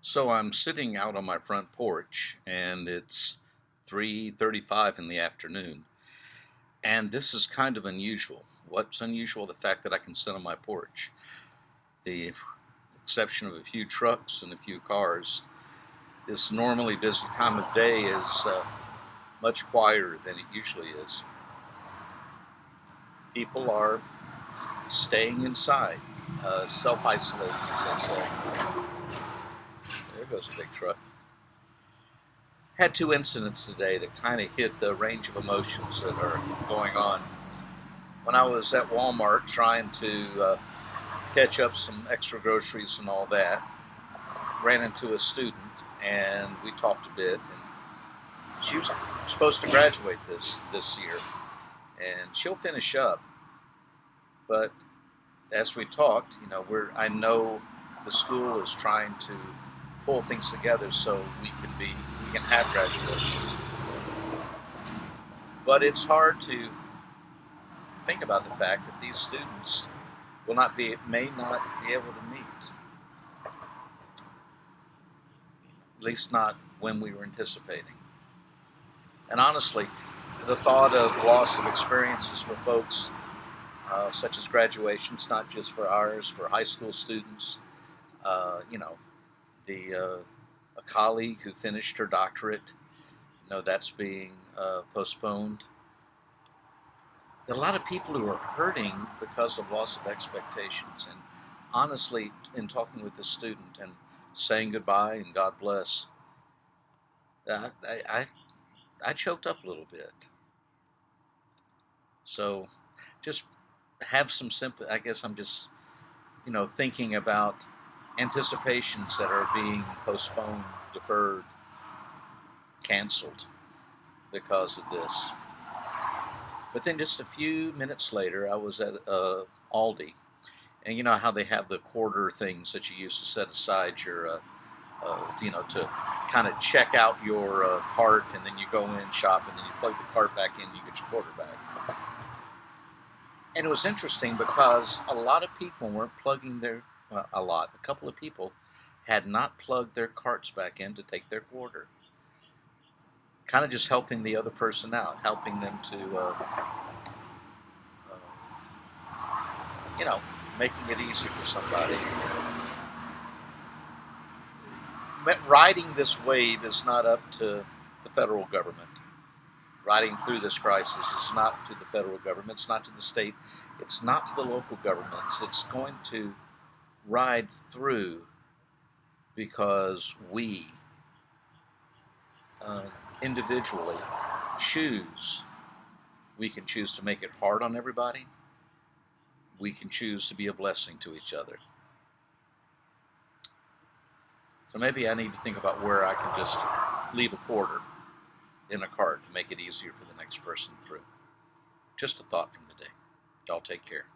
So I'm sitting out on my front porch and it's 3:35 in the afternoon. And this is kind of unusual. What's unusual? The fact that I can sit on my porch. The exception of a few trucks and a few cars, this normally busy time of day is much quieter than it usually is. People are staying inside, self-isolating, as they say. There goes a big truck. Had two incidents today that kind of hit the range of emotions that are going on. When I was at Walmart trying to catch up some extra groceries and all that, ran into a student and we talked a bit. And she was supposed to graduate this year, and she'll finish up. But as we talked, I know the school is trying to pull things together so we can have graduation. But it's hard to think about the fact that these students may not be able to meet, at least not when we were anticipating. And honestly, the thought of loss of experiences for folks such as graduations, not just for ours, for high school students, you know, the a colleague who finished her doctorate, that's being postponed. There are a lot of people who are hurting because of loss of expectations. And honestly, in talking with the student and saying goodbye and God bless, I, I, I choked up a little bit. So just have some sympathy. I guess I'm just, thinking about anticipations that are being postponed, deferred, canceled because of this. But then just a few minutes later, I was at Aldi, and you know how they have the quarter things that you use to set aside your, to kind of check out your cart, and then you go in, shop, and then you plug the cart back in, and you get your quarter back. And it was interesting because a lot of people weren't plugging a couple of people had not plugged their carts back in to take their quarter. Kind of just helping the other person out, helping them to, making it easy for somebody. Riding this wave is not up to the federal government. Riding through this crisis is not to the federal government, it's not to the state, it's not to the local governments. It's going to ride through because we individually choose. We can choose to make it hard on everybody. We can choose to be a blessing to each other. So maybe I need to think about where I can just leave a quarter in a cart to make it easier for the next person through. Just a thought from the day. Y'all take care.